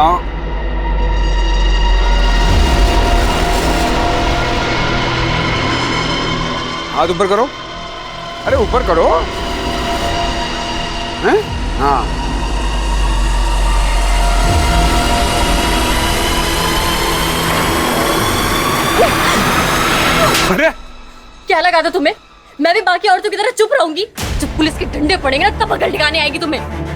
9। हाथ ऊपर करो। अरे ऊपर करो। हैं? हाँ। अरे क्या लगा था तुम्हें? मैं भी बाकी औरतों की तरह चुप रहूंगी? जब पुलिस के डंडे पड़ेंगे ना तब अकल ठिकाने आएगी तुम्हें।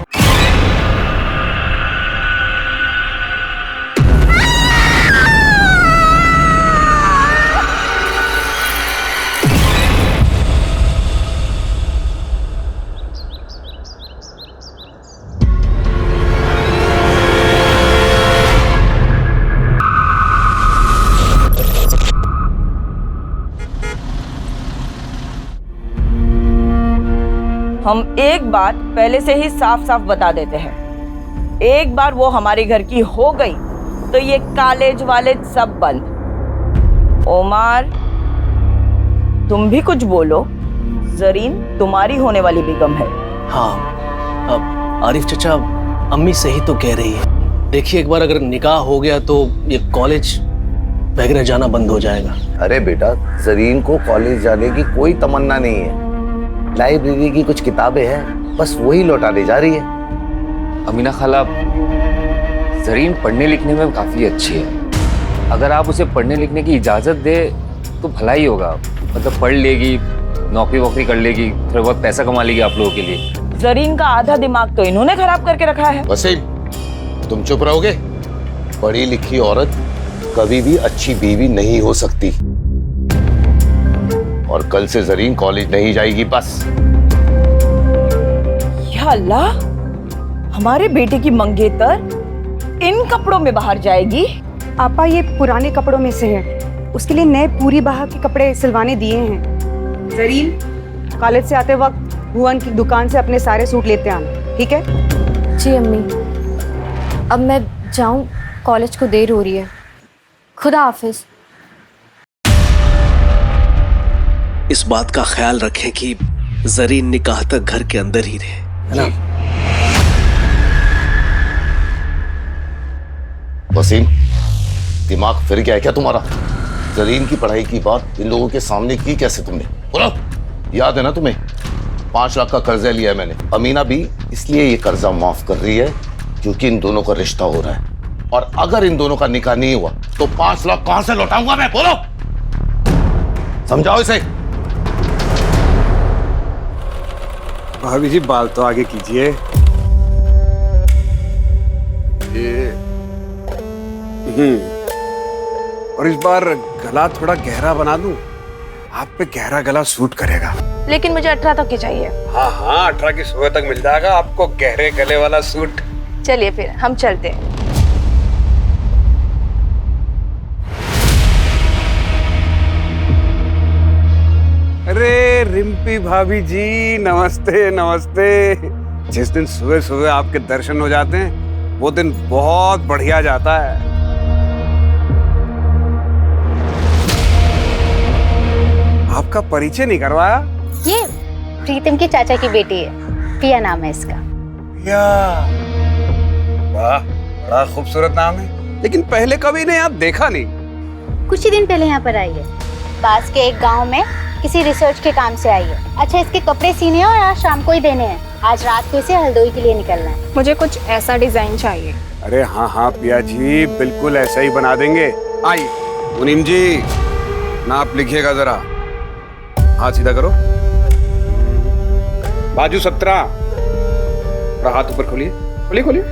हम एक बात पहले से ही साफ साफ बता देते हैं, एक बार वो हमारे घर की हो गई तो ये कॉलेज वाले सब बंद। ओमार, तुम भी कुछ बोलो। जरीन तुम्हारी होने वाली बेगम है। हाँ, अब आरिफ चचा, अम्मी सही तो कह रही है। देखिए, एक बार अगर निकाह हो गया तो ये कॉलेज वगैरह जाना बंद हो जाएगा। अरे बेटा, जरीन को कॉलेज जाने की कोई तमन्ना नहीं है। लाइब्रेरी की कुछ किताबें हैं, बस वही लौटाने जा रही है। अमीना खाला, जरीन पढ़ने लिखने में काफी अच्छी है। अगर आप उसे पढ़ने लिखने की इजाजत दे तो भला ही होगा। मतलब पढ़ लेगी, नौकरी वोकरी कर लेगी, थोड़ा बहुत पैसा कमा लेगी आप लोगों के लिए। जरीन का आधा दिमाग तो इन्होंने खराब करके रखा है। वसीम, तुम चुप रहोगे? पढ़ी लिखी औरत कभी भी अच्छी बीवी नहीं हो सकती। और कल से जरीन कॉलेज नहीं जाएगी, बस। या अल्लाह, हमारे बेटे की मंगेतर इन कपड़ों में बाहर जाएगी? आपा, ये पुराने कपड़ों में से है। उसके लिए नए पूरी बाह के कपड़े सिलवाने दिए हैं। जरीन, कॉलेज से आते वक्त भुवन की दुकान से अपने सारे सूट लेते आना, ठीक है? जी अम्मी, अब मैं जाऊं, कॉलेज को देर हो रही है। खुदा हाफिज। इस बात का ख्याल रखें कि जरीन निकाह तक घर के अंदर ही रहे, है ना? वसीम, दिमाग फिर गया है क्या तुम्हारा? जरीन की पढ़ाई की बात इन लोगों के सामने की कैसे तुमने? बोलो, याद है ना तुम्हें? 5 लाख का कर्जा लिया है मैंने। अमीना भी इसलिए ये कर्जा माफ कर रही है क्योंकि इन दोनों का रिश्ता हो रहा है। और अगर इन दोनों का निकाह नहीं हुआ तो 5 लाख कहां से लौटाऊंगा मैं? बोलो, समझाओ इसे। भाभी जी, बाल तो आगे कीजिए। और इस बार गला थोड़ा गहरा बना दूं? आप पे गहरा गला सूट करेगा। लेकिन मुझे 18 तक की चाहिए। हाँ हाँ, 18 की सुबह तक मिल जाएगा आपको गहरे गले वाला सूट। चलिए फिर हम चलते हैं। अरे रिम्पी भाभी जी, नमस्ते नमस्ते। जिस दिन सुबह सुबह आपके दर्शन हो जाते हैं वो दिन बहुत बढ़िया जाता है। आपका परिचय नहीं करवाया? ये प्रीतम की चाचा की बेटी है, पिया नाम है इसका। पिया, वाह, बड़ा खूबसूरत नाम है। लेकिन पहले कभी ने यहाँ देखा नहीं। कुछ ही दिन पहले यहाँ पर आई है। पास के एक गांव में किसी रिसर्च के काम से आई है। अच्छा, इसके कपड़े सीने हैं और आज शाम को ही देने हैं। आज रात को इसे हल्द्वानी के लिए निकलना है। मुझे कुछ ऐसा डिजाइन चाहिए। अरे हाँ हाँ पिया जी, बिल्कुल ऐसा ही बना देंगे। आइए मुनीम जी, नाप लिखिएगा जरा। हाथ सीधा करो, बाजू 17। और हाथ ऊपर खोलिए, खोलिए खोलिए।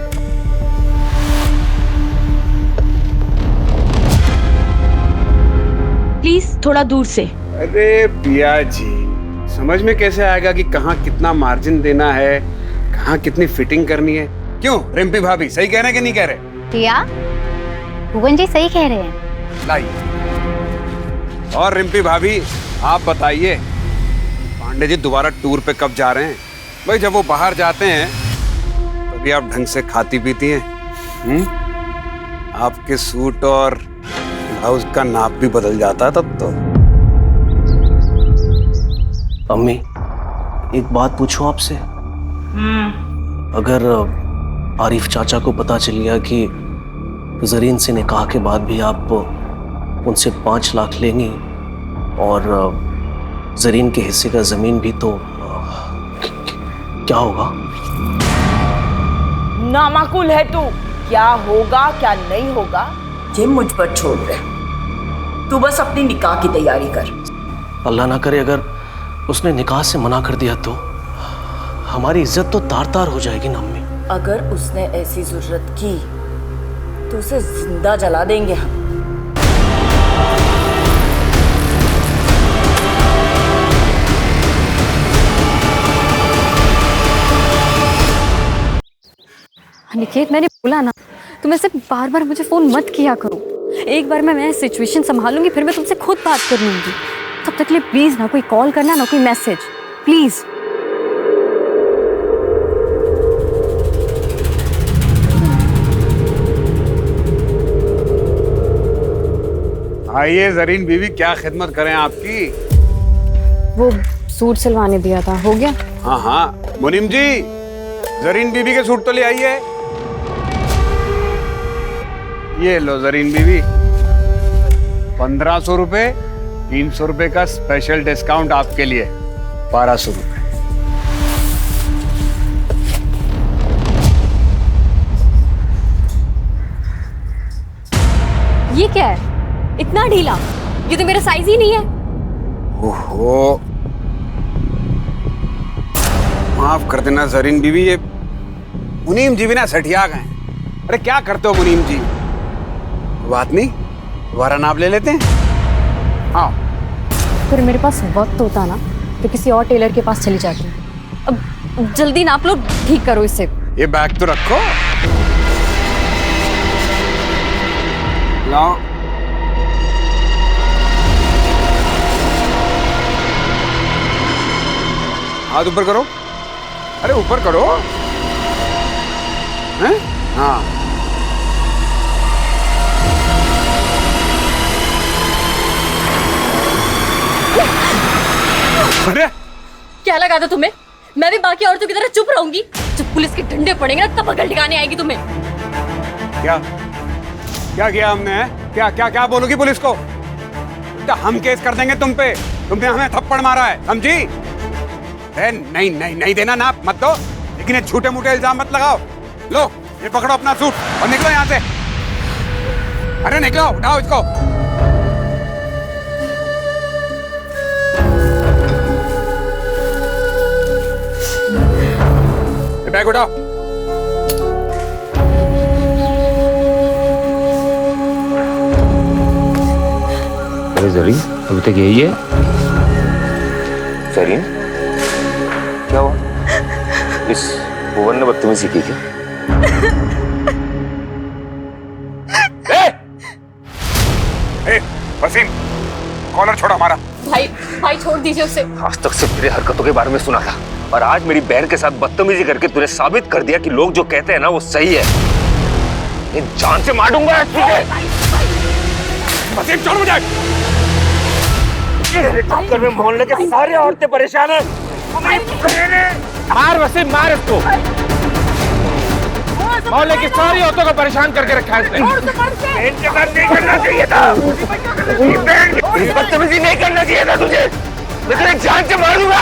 प्लीज थोड़ा दूर से। अरे पिया जी, समझ में कैसे आएगा कि कहाँ कितना मार्जिन देना है, कहाँ कितनी फिटिंग करनी है? क्यों रिम्पी भाभी, सही कह रहे हैं कि नहीं कह रहे? पिया, भुवन जी सही कह रहे हैं। लाइए। और रिम्पी भाभी, आप बताइए, पांडे जी दोबारा टूर पे कब जा रहे हैं? भाई जब वो बाहर जाते हैं तभी आप ढंग से खाती पीती हैं। आपके सूट और ब्लाउज का नाप भी बदल जाता है तब तो। अम्मी, एक बात पूछूं आपसे? अगर आरिफ चाचा को पता चल गया कि जरीन से निकाह के बाद भी आप उनसे 5 लाख लेंगी और जरीन के हिस्से का जमीन भी, तो क्या होगा? नामाकुल है तू। क्या होगा क्या नहीं होगा ये मुझ पर छोड़ दे। तू बस अपनी निकाह की तैयारी कर। अल्लाह ना करे अगर उसने निकाह से मना कर दिया तो हमारी इज्जत तो तार तार हो जाएगी ना अम्मी। अगर उसने ऐसी जरूरत की तो उसे जिंदा जला देंगे हम। निकेत, मैंने बोला ना तुम ऐसे बार बार मुझे फोन मत किया करो। एक बार मैं सिचुएशन संभालूंगी, फिर मैं तुमसे खुद बात कर लूंगी। तब तक के लिए प्लीज ना कोई कॉल करना, ना कोई मैसेज, प्लीज। आइए जरीन बीवी, क्या खिदमत करें आपकी? वो सूट सिलवाने दिया था, हो गया? हाँ हाँ मुनीम जी, जरीन बीवी के सूट तो ले आइए। ये लो जरीन बीवी, 1500 रुपए, 300 रुपए का स्पेशल डिस्काउंट आपके लिए, 1200 रुपए। ये क्या है? इतना ढीला? ये तो मेरा साइज ही नहीं है। ओहो, माफ कर देना जरीन बीवी, ये मुनीम जी भी ना सठिया गए। अरे क्या करते हो मुनीम जी? बात नहीं, दोबारा नाप ले लेते हैं। हाँ, फिर मेरे पास वक्त होता ना तो किसी और टेलर के पास चली जाती। अब जल्दी नाप लो, ठीक करो इसे। ये बैग तो रखो। लाओ। हाथ ऊपर करो। अरे ऊपर करो। हैं? हाँ। अरे क्या लगा था तुम्हें? मैं भी बाकी औरतों की तरह चुप रहूंगी? जब पुलिस के डंडे पड़ेंगे ना तब अकल ठिकाने आएगी तुम्हें। क्या क्या किया हमने? है? क्या क्या क्या बोलोगी पुलिस को? तो हम केस कर देंगे तुम पे। तुमने हमें थप्पड़ मारा है, समझी? नहीं नहीं नहीं देना नाप मत दो, लेकिन ये झूठे मूठे इल्जाम मत लगाओ। लो ये पकड़ो अपना सूट और निकलो यहाँ से। अरे निकलो, उठाओ इसको। ये बैग उठाओ। अरे जरीन, अभी तक यही है? जरीन, क्या हुआ? इस भुवन ने बदतमीजी की क्या? वसीम, कॉलर छोड़ो हमारा। भाई भाई छोड़ दीजिए उसे। आज तक सिर्फ तेरे हरकतों के बारे में सुना था, और आज मेरी बहन के साथ बदतमीजी करके तूने साबित कर दिया कि लोग जो कहते हैं ना वो सही है। ये जान से मार दूंगा तुझे। वसीम छोड़ मुझे। चक्कर में मोहल्ले के सारे औरतें परेशान हैं। मार वसीम, मार इसको। मोहल्ले की सारी औरतों को परेशान करके रखा है इसने। बहन के साथ नहीं करना चाहिए था। बदतमीजी नहीं करना चाहिए था तुझे। मैं तुझे जान से मार दूंगा।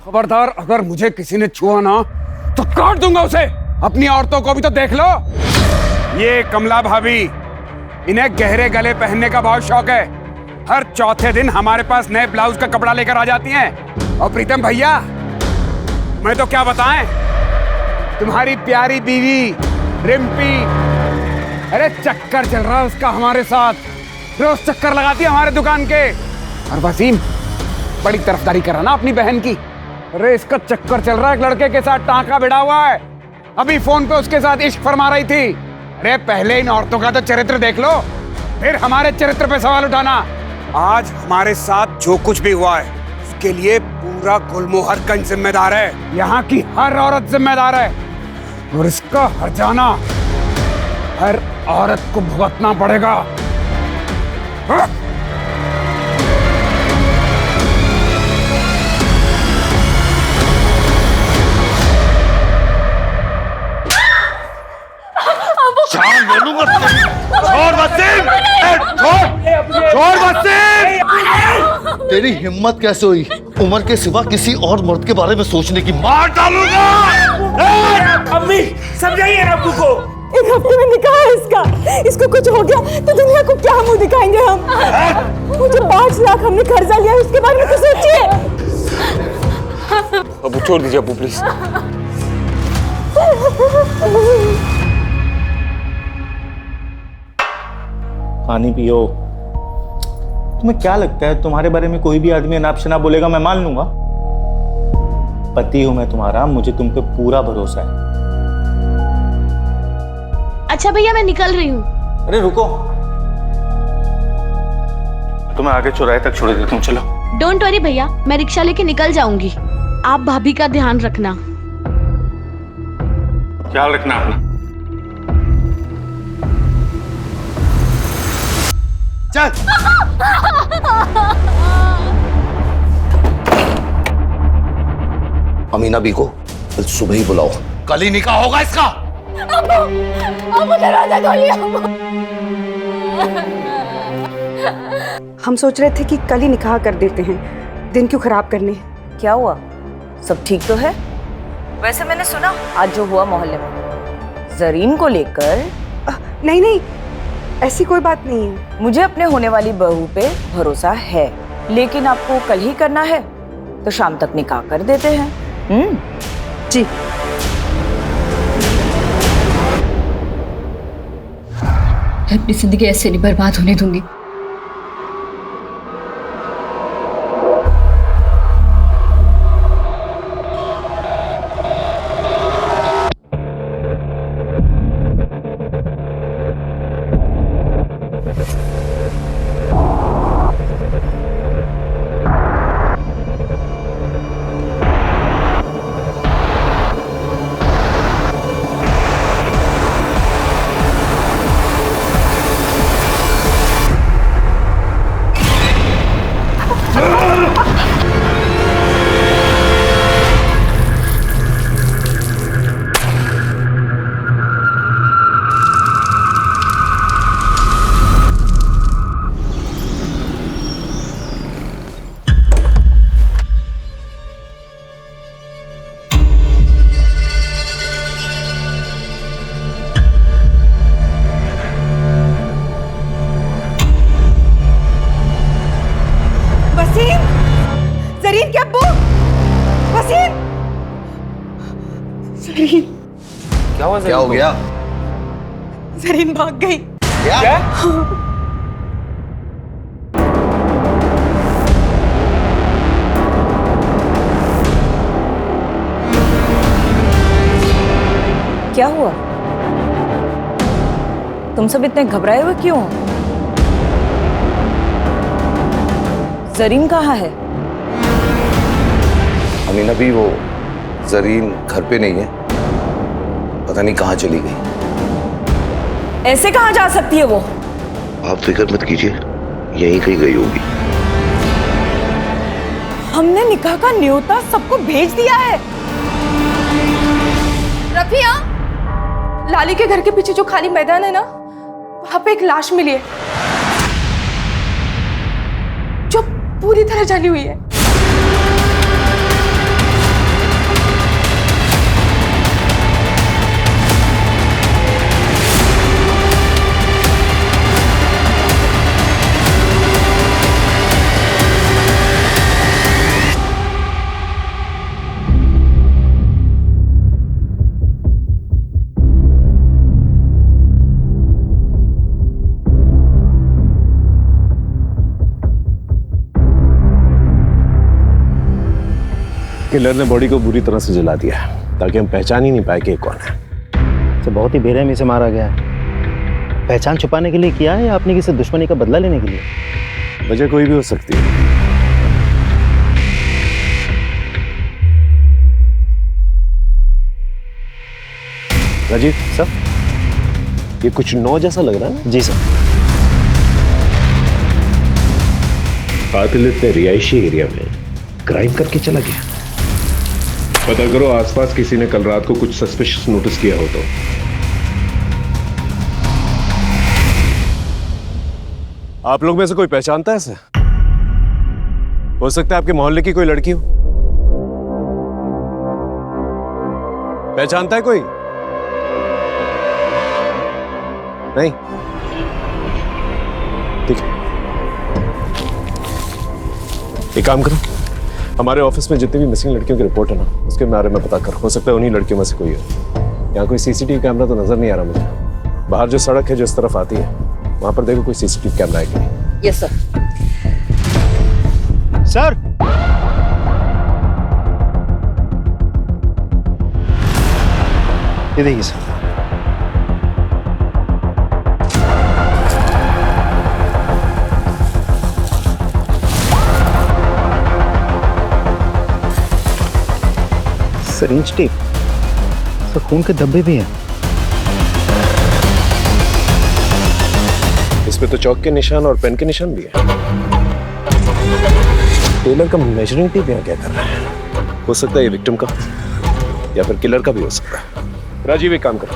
खबरदार, अगर मुझे किसी ने छुआ ना तो काट दूंगा उसे। अपनी औरतों को भी तो देख लो। ये कमला भाभी, इन्हें गहरे गले पहनने का बहुत शौक है। हर चौथे दिन हमारे पास नए ब्लाउज का कपड़ा लेकर आ जाती हैं। और प्रीतम भैया, मैं तो क्या बताएं, तुम्हारी प्यारी बीवी रिम्पी, अरे चक्कर चल रहा है उसका हमारे साथ। रोज चक्कर लगाती है हमारे दुकान के। और वसीम बड़ी तरफदारी कर रहा ना अपनी बहन की। अरे इसका चक्कर चल रहा है, एक लड़के के साथ टांका भिड़ा हुआ है। अभी फोन पे उसके साथ इश्क फरमा रही थी। अरे पहले इन औरतों का तो चरित्र देख लो, फिर हमारे चरित्र पे सवाल उठाना। आज हमारे साथ जो कुछ भी हुआ है उसके लिए पूरा गुलमोहरगंज जिम्मेदार है। यहाँ की हर औरत जिम्मेदार है, और इसका हर्जाना हर औरत को भुगतना पड़ेगा। हाँ? जान ले लूंगा। छोड़ वसीम, छोड़ वसीम। तेरी हिम्मत कैसे हुई उमर के सिवा किसी और मर्द के बारे में सोचने की? मार डालूंगा। अम्मी समझाइए अब्बू को। 1 हफ्ते में निकाह है इसका, इसको कुछ हो गया तो दुनिया को क्या मुंह दिखाएंगे हम? मुझे 5 लाख हमने कर्जा लिया, उसके बारे में तो सोचिए। अब्बू छोड़ दीजिए अब्बू प्लीज। पानी पियो। तुम्हें क्या लगता है तुम्हारे बारे में कोई भी आदमी अनाप शनाप बोलेगा मैं मान लूंगा? पति हूं मैं तुम्हारा, मुझे तुम पे पूरा भरोसा है। अच्छा भैया मैं निकल रही हूँ। अरे रुको, तुम्हें आगे चौराहे तक छोड़ देता हूँ, चलो। डोंट वरी भैया, मैं रिक्शा लेके निकल जाऊंगी। आप भाभी का ध्यान रखना। ख्याल रखना अपना। चल। अमीना बी को कल सुबह ही बुलाओ, कल ही निकाह होगा इसका। दरवाजा खोलिए। हम सोच रहे थे कि कल ही निकाह कर देते हैं, दिन क्यों खराब करने। क्या हुआ, सब ठीक तो है? वैसे मैंने सुना आज जो हुआ मोहल्ले में जरीन को लेकर। नहीं नहीं, ऐसी कोई बात नहीं है। मुझे अपने होने वाली बहू पे भरोसा है, लेकिन आपको कल ही करना है तो शाम तक निकाह कर देते हैं। जी। मैं अपनी जिंदगी ऐसे नहीं बर्बाद होने दूंगी। जरीन के अब्बू, वसीम। जरीन। क्या हुआ? क्या हो गया? जरीन भाग गई। क्या? क्या हुआ? तुम सब इतने घबराए हुए क्यों हो? जरीन कहाँ है? अमीना भी, वो जरीन घर पे नहीं है, पता नहीं कहाँ चली गई। ऐसे कहाँ जा सकती है वो? आप फिक्र मत कीजिए, यहीं कहीं गई होगी। हमने निकाह का न्योता सबको भेज दिया है। रफिया, लाली के घर के पीछे जो खाली मैदान है ना, वहां पे एक लाश मिली है जो पूरी तरह जली हुई है। किलर ने बॉडी को बुरी तरह से जला दिया ताकि हम पहचान ही नहीं पाए कि कौन है। तो बहुत ही बेरहमी से मारा गया है। पहचान छुपाने के लिए किया है या अपनी किसी दुश्मनी का बदला लेने के लिए? वजह कोई भी हो सकती है। राजीव सर, ये कुछ नौ जैसा लग रहा है ना? जी सर। कातिल इतने रिहायशी एरिया में क्राइम करके चला गया। पता करो आसपास किसी ने कल रात को कुछ सस्पिशियस नोटिस किया हो तो। आप लोग में से कोई पहचानता है इसे? हो सकता है आपके मोहल्ले की कोई लड़की हो। पहचानता है कोई? नहीं? ठीक है, एक काम करो, हमारे ऑफिस में जितनी भी मिसिंग लड़कियों की रिपोर्ट है ना, उसके बारे में पता कर। हो सकता है उन्हीं लड़कियों में से कोई हो। यहाँ कोई सीसीटीवी कैमरा तो नजर नहीं आ रहा मुझे। बाहर जो सड़क है जो इस तरफ आती है, वहां पर देखो कोई सीसीटीवी कैमरा है कि नहीं। Yes sir. सर, ये देखिए सर। सिरिंज टेप, सर खून के धब्बे भी हैं। इसमें तो चौक के निशान और पेन के निशान भी है। टेलर का मेजरिंग टेप यहाँ क्या कर रहा है? हो सकता है ये विक्टिम का या फिर किलर का भी हो सकता है। राजीव, एक काम कर,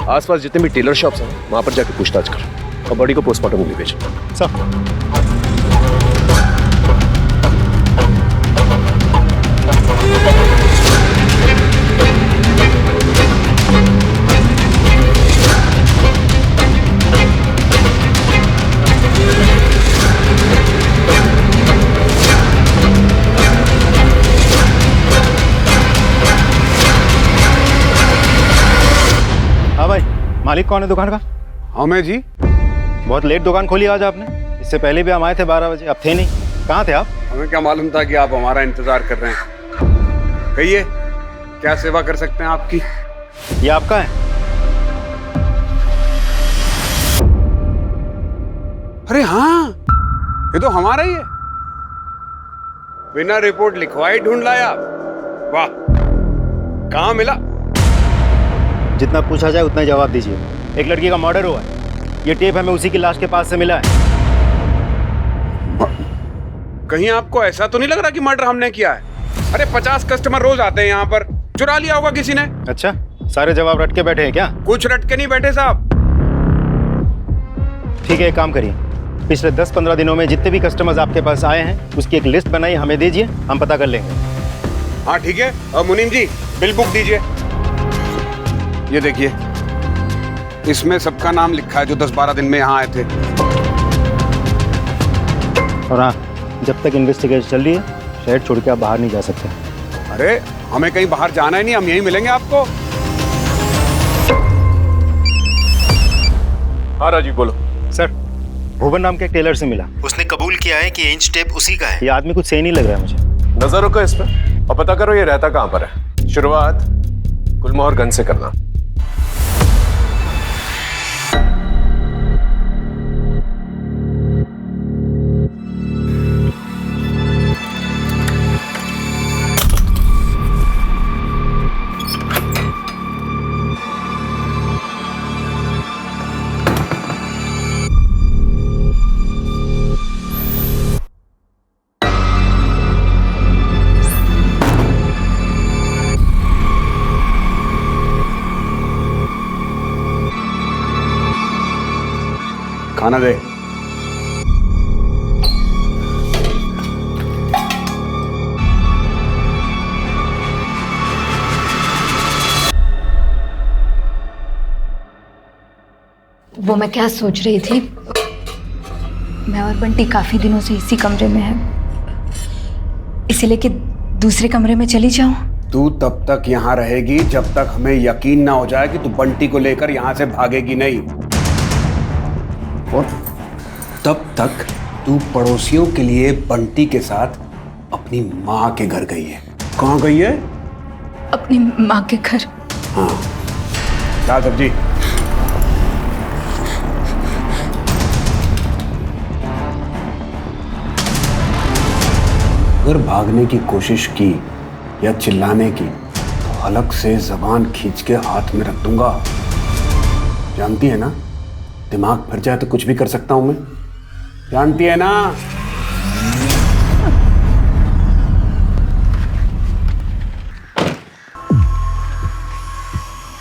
आसपास जितने भी टेलर शॉप्स हैं वहां पर जाके पूछताछ कर और बॉडी को पोस्टमार्टम के लिए भेज। सर, मालिक कौन है दुकान का? हाँ मैं जी। बहुत लेट दुकान खोली आज आपने। इससे पहले भी हम आए थे 12 बजे, अब थे नहीं। कहाँ थे आप? हमें क्या मालूम था कि आप हमारा इंतजार कर रहे हैं। कहिए, क्या सेवा कर सकते हैं आपकी? ये आपका है? अरे हाँ, ये तो हमारा ही है। बिना रिपोर्ट लिखवाई ढूंढ लाया आप। वाह, कहाँ मिला? जितना पूछा जाए उतना ही जवाब दीजिए। एक लड़की का मर्डर हुआ है। ये टेप हमें उसी की लाश के पास से मिला है। कहीं आपको ऐसा तो नहीं लग रहा कि मर्डर हमने किया है? अरे 50 कस्टमर रोज आते हैं यहाँ पर, चुरा लिया होगा किसी ने। अच्छा, सारे जवाब रट के बैठे हैं क्या? कुछ रट के नहीं बैठे साहब। ठीक है, एक काम करिए, पिछले 10-15 दिनों में जितने भी कस्टमर्स आपके पास आए हैं उसकी एक लिस्ट बनाई, हमें दीजिए, हम पता कर लेंगे। हाँ ठीक है। और मुनीम जी, बिल बुक दीजिए। ये देखिए, इसमें सबका नाम लिखा है जो 10-12 दिन में यहाँ आए थे। और हाँ, जब तक इन्वेस्टिगेशन चल रही है, शहर छोड़ के आप बाहर नहीं जा सकते। अरे हमें कहीं बाहर जाना ही नहीं, हम यहीं मिलेंगे आपको। हाँ राजीव, बोलो। सर, भुवन नाम के एक टेलर से मिला। उसने कबूल किया है कि इंच टेप उसी का है। ये आदमी कुछ सही नहीं लग रहा है मुझे। नजर रखो इस पे और पता करो ये रहता कहाँ पर है। शुरुआत गुलमोहर गंज से करना। खाना दे। वो मैं क्या सोच रही थी, मैं और बंटी काफी दिनों से इसी कमरे में हैं, इसीलिए कि दूसरे कमरे में चली जाऊं। तू तब तक यहाँ रहेगी जब तक हमें यकीन ना हो जाए कि तू बंटी को लेकर यहाँ से भागेगी नहीं, और तब तक तू पड़ोसियों के लिए बंटी के साथ अपनी माँ के घर गई है। कहाँ गई है? अपनी माँ के घर। हाँ, क्या सब्जी? अगर भागने की कोशिश की या चिल्लाने की तो हलक से जबान खींच के हाथ में रख दूंगा। जानती है ना, दिमाग फिर जाए तो कुछ भी कर सकता हूं मैं। जानती है ना?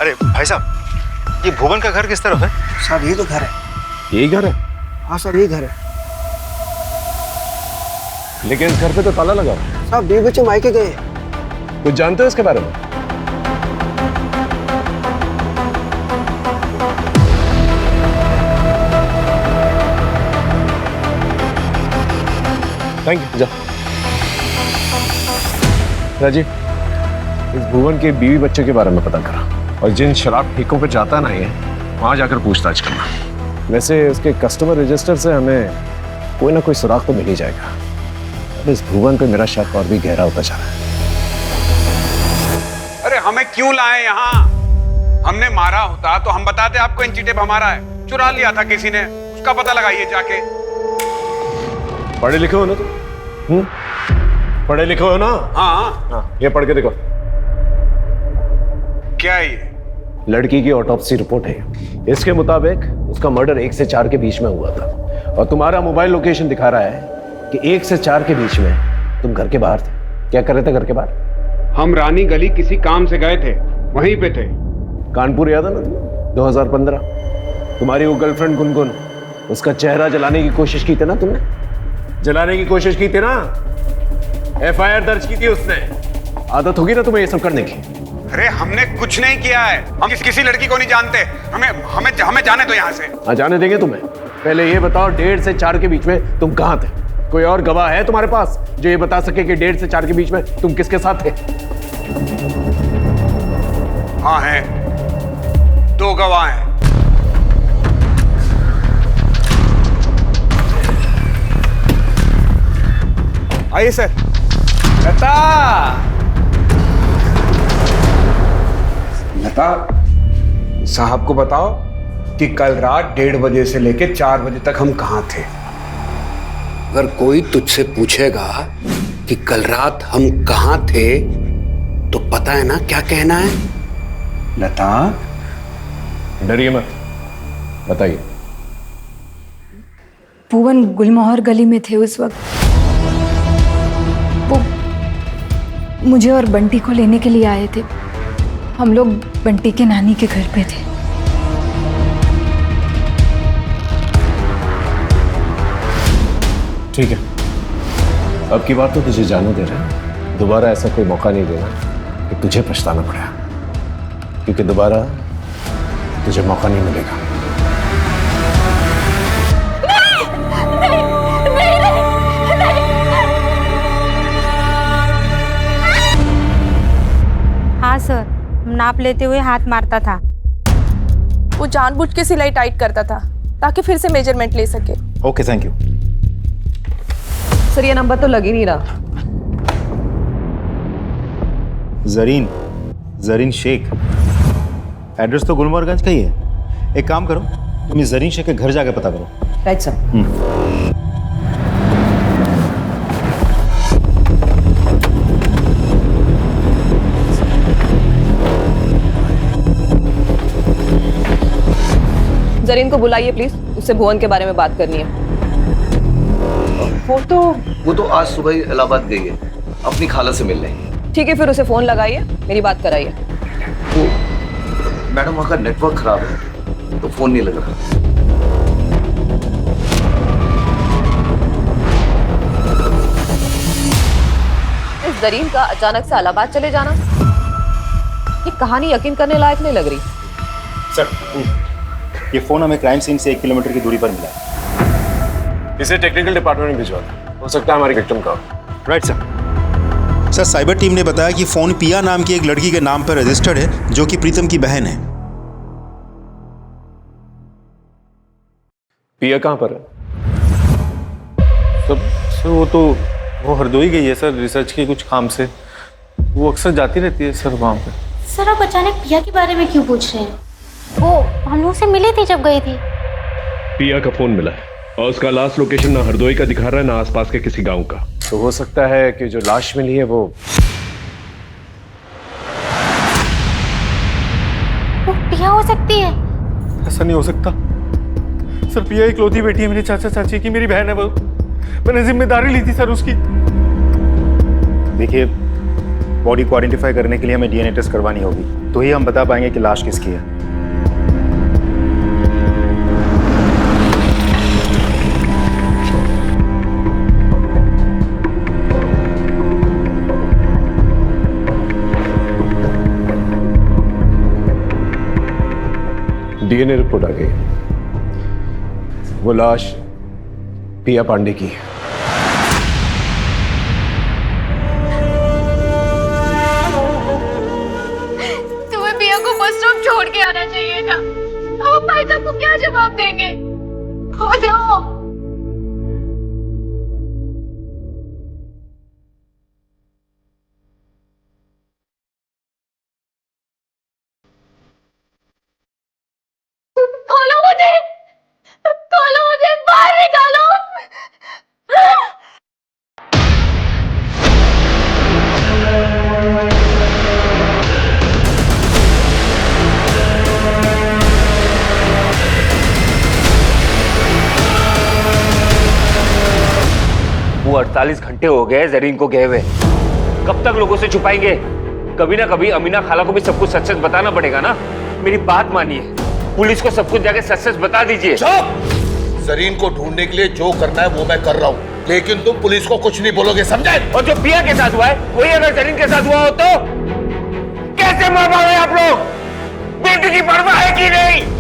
अरे भाई साहब, ये भुवन का घर किस तरफ है? साहब ये तो घर है। यही घर है? हाँ सर, ये घर है। लेकिन घर पे तो ताला लगा हुआ है। साहब बीवी बच्चे मायके गए। कुछ जानते हो इसके बारे में? Thank you. जा राजीव, इस भुवन के बीवी बच्चे के बारे में पता करा और जिन शराब ठेकों पे जाता ना ये, वहां जाकर पूछताछ करना। वैसे उसके कस्टमर रजिस्टर से हमें कोई ना कोई सुराग तो मिल ही जाएगा। अब इस भुवन पे मेरा शक और भी गहरा होता जा रहा है। अरे हमें क्यों लाए यहाँ? हमने मारा होता तो हम बताते आपको इंची टेप हमारा है, चुरा लिया था किसी ने, उसका पता लगाइए जाके। पढ़े लिखे हो ना तुम? पढ़े लिखे हो ना? हाँ, ये पढ़ के देखो। क्या है ये? लड़की की ऑटोप्सी रिपोर्ट है। इसके मुताबिक उसका मर्डर 1 से 4 के बीच में हुआ था और तुम्हारा मोबाइल लोकेशन दिखा रहा है कि 1 से 4 के बीच में तुम घर के बाहर थे। क्या कर रहे थे घर के बाहर? हम रानी गली किसी काम से गए थे, वहीं पे थे। कानपुर याद है ना तुम्हें? 2015 तुम्हारी वो गर्लफ्रेंड गुनगुन, उसका चेहरा जलाने की कोशिश की थी ना तुमने? जलाने की कोशिश की थी ना? FIR दर्ज की थी उसने। आदत होगी ना तुम्हें ये सब करने की? अरे हमने कुछ नहीं किया है, हम किसी लड़की को नहीं जानते। हमें जाने दो यहाँ से। हाँ, जाने देंगे तुम्हें। पहले ये बताओ 1.5 से 4 के बीच में तुम कहाँ थे? कोई और गवाह है तुम्हारे पास जो ये बता सके कि 1.5 से 4 के बीच में तुम किसके साथ थे? हाँ है, 2 गवाह हैं। आइए सर। लता, लता साहब को बताओ कि कल रात 1:30 बजे से लेकर 4 बजे तक हम कहाँ थे। अगर कोई तुझसे पूछेगा कि कल रात हम कहाँ थे तो पता है ना क्या कहना है? लता, डरिए मत, बताइए। भुवन गुलमोहर गली में थे उस वक्त। वो मुझे और बंटी को लेने के लिए आए थे। हम लोग बंटी के नानी के घर पे थे। ठीक है, अब की बात तो तुझे जाने दे रहे हैं। दोबारा ऐसा कोई मौका नहीं देना कि तुझे पछताना पड़ा, क्योंकि दोबारा तुझे मौका नहीं मिलेगा। हाँ सर, नाप लेते हुए हाथ मारता था। वो जानबूझ के सिलाई टाइट करता था ताकि फिर से मेजरमेंट ले सके। Okay, thank you. सर ये नंबर तो लग ही नहीं रहा। जरीन शेख, एड्रेस तो गुलमोहरगंज का ही है। एक काम करो, तुम इस जरीन शेख के घर जाके पता करो। Right sir. जरीन को बुलाइए प्लीज, उससे भुवन के बारे में बात करनी है। वो तो आज सुबह ही इलाहाबाद गई है अपनी खाला से मिलने। ठीक है, फिर उसे फोन लगाइए, मेरी बात कराइए। वो मैडम वहाँ का नेटवर्क खराब है तो फोन नहीं लग रहा। इस जरीन का अचानक से इलाहाबाद चले जाना, ये कहानी यकीन करने लायक नहीं लग रही। सर, ये फोन हमें क्राइम सीन से 1 किलोमीटर की दूरी पर मिला है। इसे टेक्निकल डिपार्टमेंट में भिजवा दो, हो सकता है हमारी विक्टिम का। Right sir. Sir, cyber team ने बताया कि फोन पिया नाम की एक लड़की के नाम पर रजिस्टर्ड है जो कि प्रीतम की बहन है। पिया कहाँ पर है? सर वो हरदोई गई है सर, रिसर्च के कुछ काम से। वो अक्सर जाती रहती है सर वहाँ पे। सर आप अचानक पिया के बारे में क्यों पूछ रहे हैं? वो हम लोग से मिली थी जब गई थी। पिया का फोन मिला है और उसका लास्ट लोकेशन ना हरदोई का दिखा रहा है ना आसपास के किसी गांव का। तो हो सकता है कि जो लाश मिली है वो पिया हो सकती है। ऐसा नहीं हो सकता सर, पिया इकलौती बेटी है मेरे चाचा चाची की, मेरी बहन है वो। मैंने जिम्मेदारी ली थी सर उसकी। देखिए, बॉडी को आइडेंटिफाई करने के लिए हमें DNA टेस्ट करवानी होगी, तो ही हम बता पाएंगे कि लाश किसकी है। डीएनए रिपोर्ट आ गई। वो लाश पिया पांडे की है। तुम्हें पिया को बस स्टॉप छोड़ के आना चाहिए था। हम भाई साहब को क्या जवाब देंगे? बोलो। खोलो मुझे, बाहर निकालो। वो 48 घंटे हो गए जरीन को गए हुए। कब तक लोगों से छुपाएंगे? कभी ना कभी अमीना खाला को भी सब कुछ सच सच बताना पड़ेगा ना। मेरी बात मानिए, पुलिस को सब कुछ जाके सच सच बता दीजिए। जरीन को ढूंढने के लिए जो करना है वो मैं कर रहा हूँ, लेकिन तुम पुलिस को कुछ नहीं बोलोगे, समझे? और जो पिया के साथ हुआ है वही अगर जरीन के साथ हुआ हो तो कैसे मार पाओगे आप लोग? बेटी की परवाह है कि नहीं?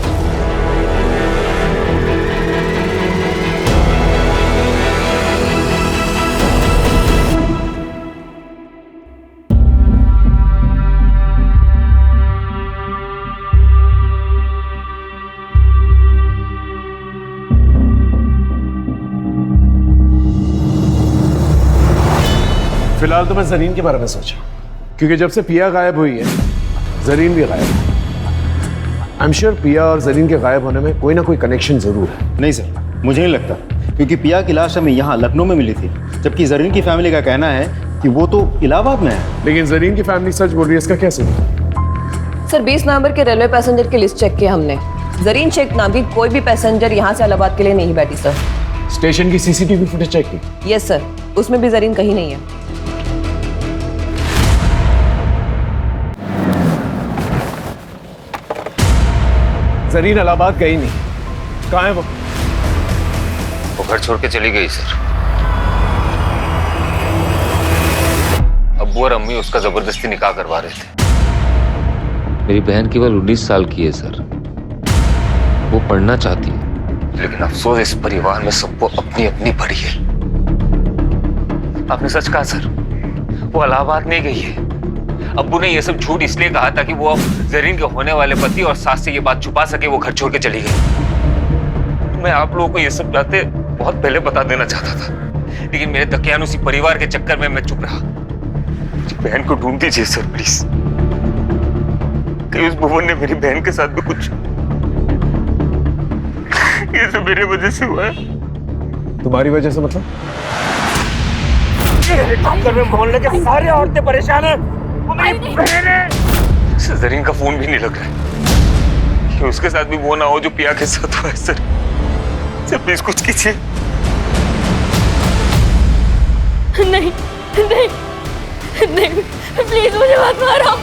फिलहाल तो मैं जरीन के बारे में सोचा, क्योंकि जब से पिया गायब हुई है जरीन भी गायब है। आई एम श्योर पिया और जरीन के गायब होने में कोई ना कोई कनेक्शन जरूर है। नहीं सर, मुझे नहीं लगता, क्योंकि पिया की लाश हमें यहाँ लखनऊ में मिली थी, जबकि जरीन की फैमिली का कहना है कि वो तो इलाहाबाद में है। लेकिन जरीन की फैमिली सच बोल रही है, इसका क्या सबूत? सर 20 नवंबर के रेलवे पैसेंजर की लिस्ट चेक की हमने। जरीन शेख नाम की कोई भी पैसेंजर यहाँ से इलाहाबाद के लिए नहीं बैठी सर। स्टेशन की सीसीटीवी फुटेज चेक की? यस सर, उसमें भी जरीन कहीं नहीं है। जरीन इलाहाबाद गई नहीं, कहाँ है वो? वो घर छोड़ के चली गई सर। अब्बू और अम्मी उसका जबरदस्ती निकाह करवा रहे थे। मेरी बहन केवल 19 साल की है सर। वो पढ़ना चाहती है, लेकिन अफसोस इस परिवार में सबको अपनी अपनी पड़ी है। आपने सच कहा सर, वो इलाहाबाद नहीं गई है। अब्बू ने ये सब झूठ इसलिए कहा था कि वो अब जरीन के होने वाले पति और सास से ये बात छुपा सके। वो घर छोड़ के चली गई। मैं आप लोगों को ये सब बातें बहुत पहले बता देना चाहता था, लेकिन मेरे दकियानुसी परिवार के चक्कर में मैं चुप रहा। मुझे बहन को ढूंढ दीजिए सर प्लीज। कहीं उस भुवन ने मेरी बहन के साथ भी कुछ, ये सब मेरी वजह से हुआ है। तुम्हारी वजह से मतलब? हेलीकॉप्टर में मोहल्ले के सारे औरतें परेशान हैं। वो मेरी बहन है। जरीन का फोन भी नहीं लग रहा है कि उसके साथ भी वो ना हो जो पिया के साथ हुआ है। सर प्लीज कुछ कीजिए। नहीं नहीं नहीं, प्लीज मुझे मत मारो।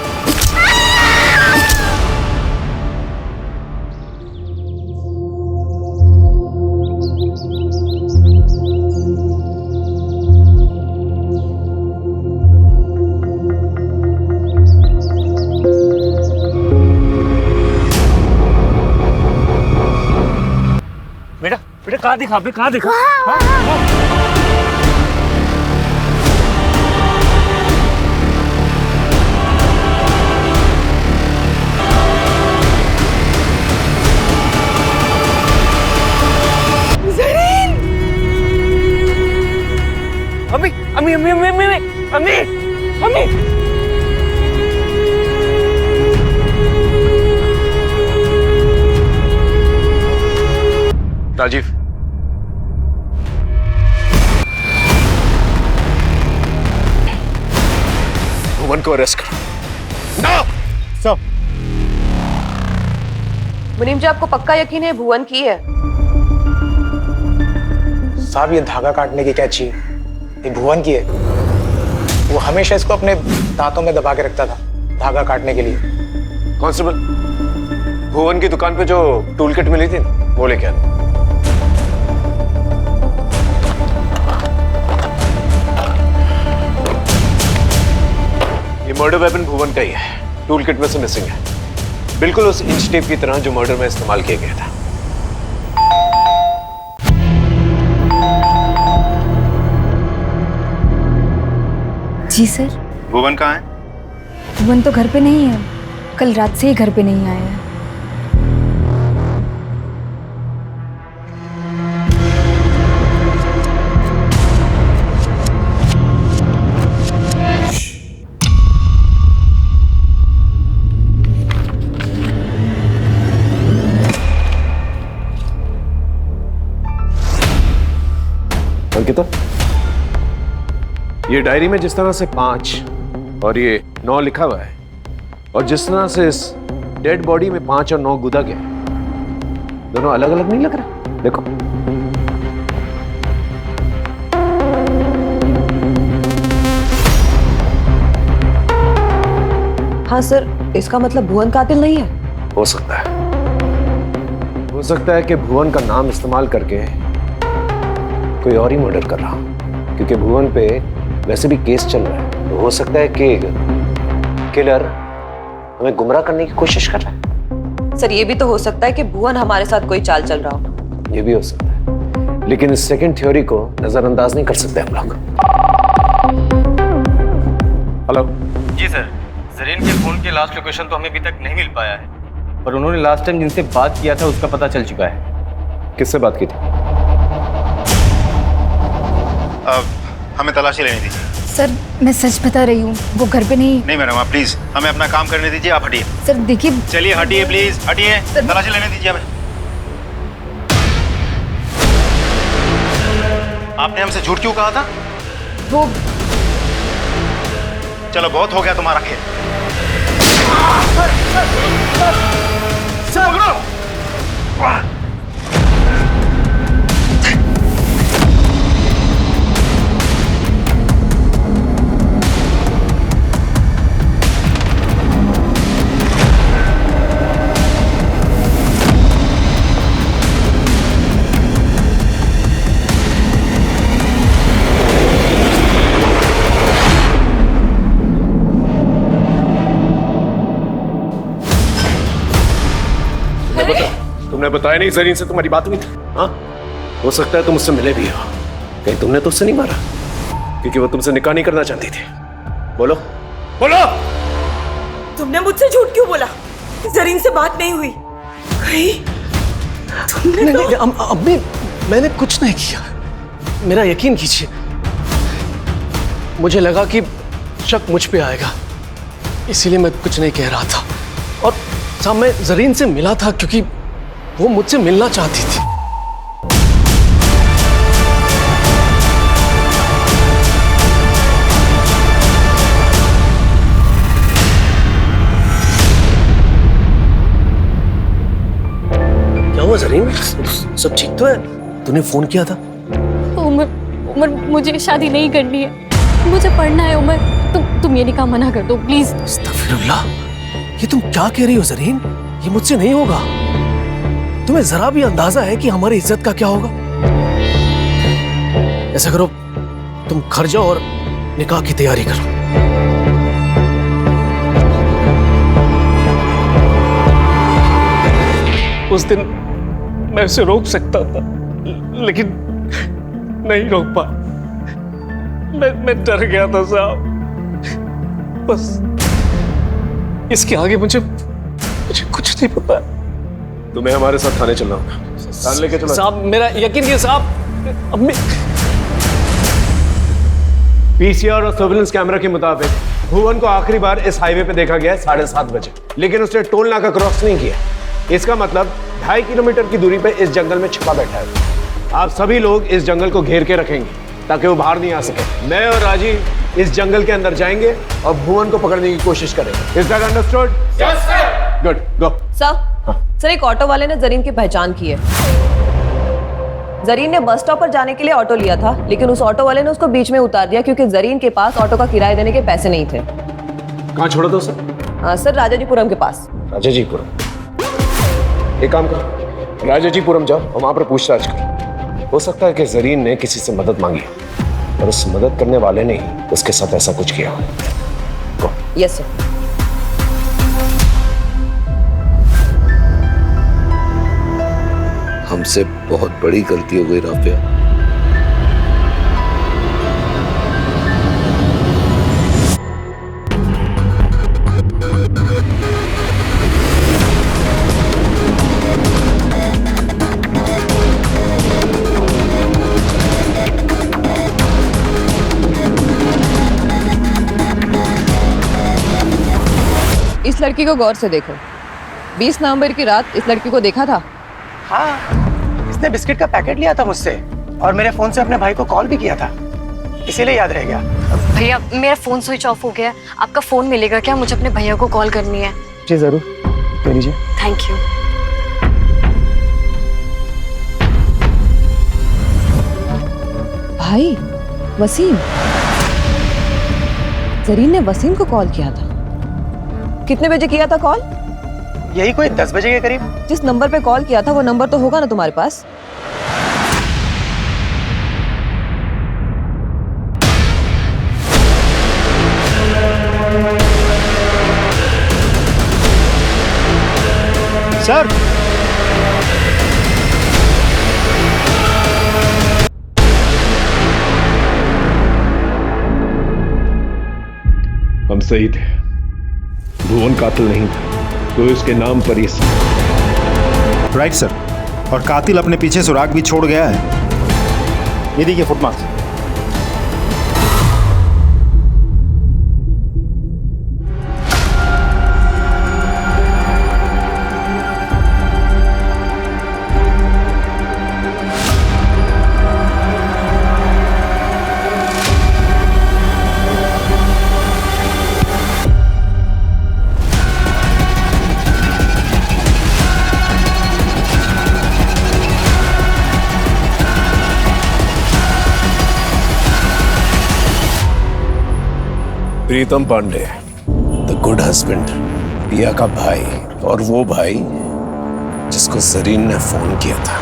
बेटा कहाँ दिखा? आपने कहाँ दिखा? जरीन! अम्मी अम्मी अम्मी अम्मी अम्मी अम्मी अम्मी राजीव, भुवन को अरेस्ट करो। ना सर। मुनीम जी, आपको पक्का यकीन है भुवन की है? साहब, ये धागा काटने की कैंची ये भुवन की है। वो हमेशा इसको अपने दांतों में दबा के रखता था धागा काटने के लिए। कांस्टेबल, भुवन की दुकान पे जो टूल किट मिली थी वो लेके आना। ये मर्डर वेपन भुवन का ही है, टूल किट में से मिसिंग है। बिल्कुल उस इंच टेप की तरह जो मर्डर में इस्तेमाल किया गया था। जी सर। भुवन कहाँ है? भुवन तो घर पे नहीं है, कल रात से ही घर पे नहीं आया है। अंकिता, ये डायरी में जिस तरह से 5 और ये 9 लिखा हुआ है और जिस तरह से इस डेड बॉडी में 5 और 9 गुदा गया है, दोनों अलग अलग नहीं लग रहा? देखो। हाँ सर, इसका मतलब भुवन कातिल नहीं है? हो सकता है। हो सकता है कि भुवन का नाम इस्तेमाल करके कोई और ही मर्डर कर रहा, क्योंकि भुवन पे वैसे भी केस चल रहा है। तो हो सकता है कि किलर हमें गुमराह करने की कोशिश कर रहा है। सर, ये भी तो हो सकता है कि भुवन हमारे साथ कोई चाल चल रहा हो। ये भी हो सकता है, लेकिन इस सेकंड थ्योरी को नजरअंदाज नहीं कर सकते हम लोग। हेलो जी सर, जरीन के फोन के लास्ट लोकेशन तो हमें अभी तक नहीं मिल पाया है, पर उन्होंने लास्ट टाइम जिनसे बात किया था उसका पता चल चुका है। किससे बात की थी? हमें तलाशी लेनी दीजिए। सर मैं सच बता रही हूँ, वो घर पे नहीं। नहीं मैडम, आप प्लीज हमें अपना काम करने दीजिए, आप हटिए। सर देखिए। चलिए हटिए प्लीज, हटिए, तलाशी लेने दीजिए हमें। आपने हमसे झूठ क्यों कहा था? वो चलो बहुत हो गया तुम्हारा खेल। तुमने बताया नहीं जरीन से तुम्हारी बात हुई थी? हाँ, हो सकता है तुम उससे मिले भी हो। कहीं तुमने तो उससे नहीं मारा? क्योंकि वो तुमसे निकाह नहीं करना चाहती थी। बोलो बोलो। तुमने मुझसे झूठ क्यों बोला? जरीन से बात नहीं हुई। कहीं तुमने नहीं, अम्मी मैंने कुछ नहीं किया, मेरा यकीन कीजिए। मुझे लगा कि शक मुझ पे आएगा, इसीलिए मैं कुछ नहीं कह रहा था। और साहब मैं जरीन से मिला था क्योंकि वो मुझसे मिलना चाहती थी। क्या हुआ जरीन, सब ठीक तो है? तूने फोन किया था? उमर मुझे शादी नहीं करनी है, मुझे पढ़ना है। उमर तुम ये निकाह मना कर दो प्लीज। अस्तगफिरुल्लाह, ये तुम क्या कह रही हो जरीन? ये मुझसे नहीं होगा। तुम्हें जरा भी अंदाजा है कि हमारी इज्जत का क्या होगा? ऐसा करो, तुम घर जाओ और निकाह की तैयारी करो। उस दिन मैं उसे रोक सकता था, लेकिन नहीं रोक पाया। मैं डर गया था साहब। बस इसके आगे मुझे कुछ नहीं पता। तुम्हें हमारे साथ थाने चलना होगा। थाने लेके चलो साहब, मेरा यकीन कीजिए साहब। अब पीसीआर और सर्विलेंस कैमरा के मुताबिक भुवन को आखिरी बार इस हाईवे पे देखा गया है 7:30 बजे, लेकिन उसने टोल नाका क्रॉस नहीं किया। इसका मतलब 2.5 किलोमीटर की दूरी पे इस जंगल में छिपा बैठा है। आप सभी लोग इस जंगल को घेर के रखेंगे ताकि वो बाहर नहीं आ सके। मैं और राजीव इस जंगल के अंदर जाएंगे और भुवन को पकड़ने की कोशिश करेंगे। Is that understood? Yes sir. Good, go. Sir, एक ऑटो वाले ने जरीन की पहचान की है। जरीन ने बस स्टॉप पर जाने के लिए ऑटो लिया था, लेकिन उस ऑटो वाले ने उसको बीच में उतार दिया क्योंकि जरीन के पास ऑटो का किराया देने के पैसे नहीं थे। कहाँ छोड़ा था सर? सर, राजाजीपुरम के पास। राजाजीपुरम? एक काम करो, राजाजीपुरम जाओ और वहां पर पूछताछ करो। हो सकता है कि जरीन ने किसी से मदद मांगी और उस मदद करने वाले ने ही उसके साथ ऐसा कुछ किया। Yes sir. हमसे बहुत बड़ी गलती हो गई राफिया। इस लड़की को गौर से देखो। 20 नवंबर की रात इस लड़की को देखा था? हाँ, इसने बिस्किट का पैकेट लिया था मुझसे और मेरे फोन से अपने भाई को कॉल भी किया था, इसीलिए याद रह गया। भैया मेरा फोन स्विच ऑफ हो गया है, आपका फोन मिलेगा क्या? मुझे अपने भैया को कॉल करनी है। जी जरूर, ले लीजिए। Thank you. भाई वसीम, जरीन ने वसीम को कॉल किया था। कितने बजे किया था कॉल? यही कोई 10 बजे के करीब। जिस नंबर पे कॉल किया था वो नंबर तो होगा ना तुम्हारे पास? सर हम सही थे, भुवन कातिल नहीं था, तो इसके नाम पर ही राइट सर, और कातिल अपने पीछे सुराग भी छोड़ गया है। ये देखिए footmarks. Pritam Pandey, the good husband, Piya का भाई, और वो भाई जिसको जरीन ने फोन किया था।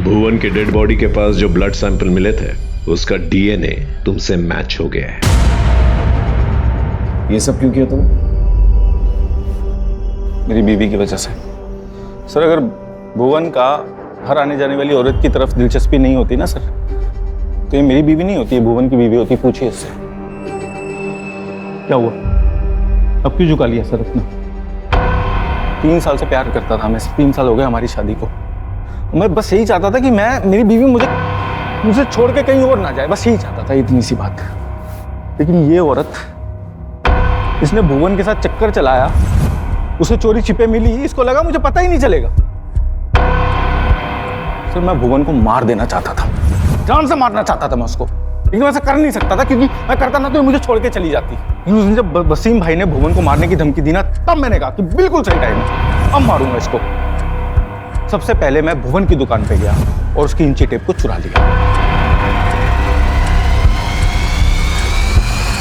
भुवन के डेड बॉडी के पास जो ब्लड सैंपल मिले थे उसका डीएनए तुमसे मैच हो गया है। ये सब क्यों किया तुम? मेरी बीवी की वजह से। सर अगर भुवन का हर आने जाने वाली औरत की तरफ दिलचस्पी नहीं होती ना सर, तो ये मेरी बीवी नहीं होती, है भुवन की बीवी होती। पूछिए इससे क्या हुआ, अब क्यों झुका लिया सर अपना? 3 साल से प्यार करता था मैं, 3 साल हो गए हमारी शादी को। मैं बस यही चाहता था कि मेरी बीवी मुझे छोड़ के कहीं और ना जाए, बस यही चाहता था, इतनी सी बात। लेकिन ये औरत, इसने भुवन के साथ चक्कर चलाया, उसे चोरी छिपे मिली, इसको लगा मुझे पता ही नहीं चलेगा। सर मैं भुवन को मार देना चाहता था, जान से मारना चाहता था मैं उसको, लेकिन ऐसा कर नहीं सकता था क्योंकि मैं करता ना तो मुझे छोड़ के चली जाती। लेकिन उसने जब वसीम भाई ने भुवन को मारने की धमकी दी ना, तब मैंने कहा कि बिल्कुल सही टाइम है, अब मारूंगा इसको। सबसे पहले मैं भुवन की दुकान पे गया और उसकी इंची टेप को चुरा लिया।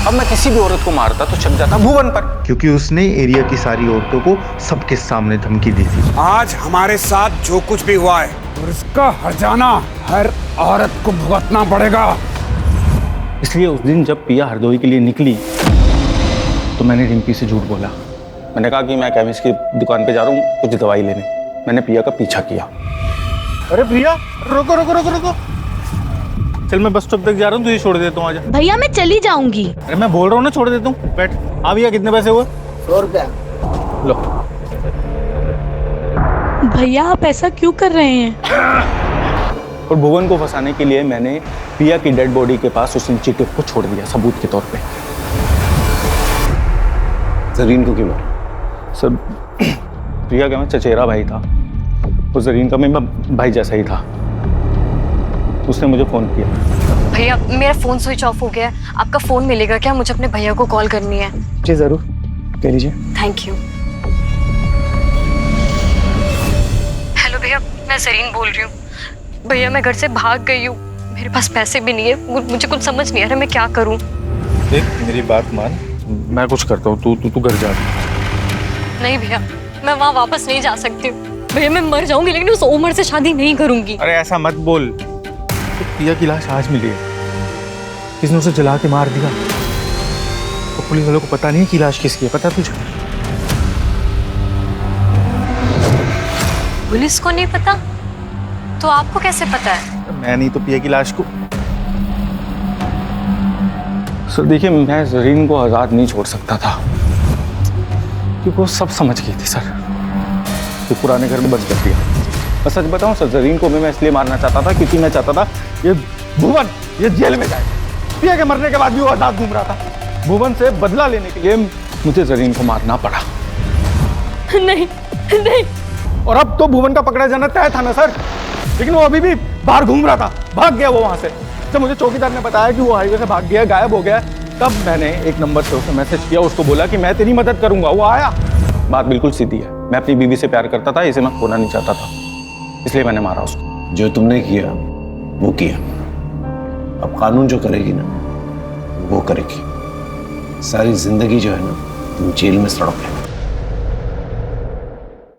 अब मैं किसी भी औरत को मारता तो चल जाता भुवन पर, क्योंकि उसने एरिया की सारी औरतों को सबके सामने धमकी दी थी। आज हमारे साथ जो कुछ भी हुआ है और इसका हर्जाना हर औरत को भुगतना पड़ेगा। इसलिए उस दिन जब पिया हरदोई के लिए निकली तो मैंने रिंकी से झूठ बोला। मैंने कहा कि मैं केमिस्ट की दुकान पे जा रहा हूँ कुछ दवाई लेने। मैंने पिया का पीछा किया। अरे प्रिया रुको रुको रुको रुको, चल मैं बस स्टॉप तक जा रहा हूँ, तुझे छोड़ देता हूँ, आजा। भैया मैं चली जाऊंगी। अरे मैं बोल रहा हूँ ना, छोड़ देता हूँ, बैठ। आ भैया कितने पैसे हुए? 100 रुपया। लो। भैया आप ऐसा क्यों कर रहे हैं? और भुवन को फंसाने के लिए मैंने पिया की डेड बॉडी के पास उस इंची टेप को छोड़ दिया सबूत के तौर पे। जरीन को क्यों मारा? सर प्रिया का मैं चचेरा भाई था और जरीन का मेरा भाई जैसा ही था। उसने मुझे फोन किया। भैया मेरा फोन स्विच ऑफ हो गया है, आपका फोन मिलेगा क्या? मुझे अपने भैया को कॉल करनी है। जी जरूर, ले लीजिए। Thank you. हेलो भैया, मैं जरीन बोल रही हूँ। भैया मैं घर से भाग गई हूँ, मेरे पास पैसे भी नहीं है, मुझे कुछ समझ नहीं आ रहा मैं क्या करूँ। देख मेरी बात मान, मैं कुछ करता हूँ, तू घर जा। नहीं भैया, मैं वहाँ वापस नहीं जा सकती हूँ। भैया मैं मर जाऊंगी लेकिन उस उमर से शादी नहीं करूंगी। अरे ऐसा मत बोल। तो पिया की लाश आज मिली है, किसने उसे जला के मार दिया। तो पुलिस वालों को पता नहीं कि लाश किसकी है, पता तुझे? पुलिस को नहीं पता तो आपको कैसे पता है? मैं नहीं तो पिया की लाश को। सर देखिए, मैं जरीन को आजाद नहीं छोड़ सकता था क्योंकि वो सब समझ गई थी सर। तो पुराने घर में बंद कर दिया। मैं सच बताऊं सर, जरीन को मैं इसलिए मारना चाहता था क्योंकि मैं चाहता था ये भुवन ये जेल में जाए। पिया के मरने के बाद भी वो आजाद घूम रहा था। भुवन से बदला लेने के लिए मुझे जरीन को मारना पड़ा। नहीं नहीं। और अब तो भुवन का पकड़ा जाना तय था ना सर, लेकिन वो अभी भी बाहर घूम रहा था। भाग गया वो वहां से। जब मुझे चौकीदार ने बताया कि वो हाईवे से भाग गया, गायब हो गया, तब मैंने एक नंबर से उसे मैसेज किया, उसको बोला कि मैं तेरी मदद करूंगा। वो आया। बात बिल्कुल सीधी है, मैं अपनी बीवी से प्यार करता था, इसे मैं खोना नहीं चाहता था, इसलिए मैंने मारा उसको। जो तुमने किया वो किया, अब कानून जो करेगी ना वो करेगी। सारी जिंदगी जो है ना तुम जेल में सड़ोगे।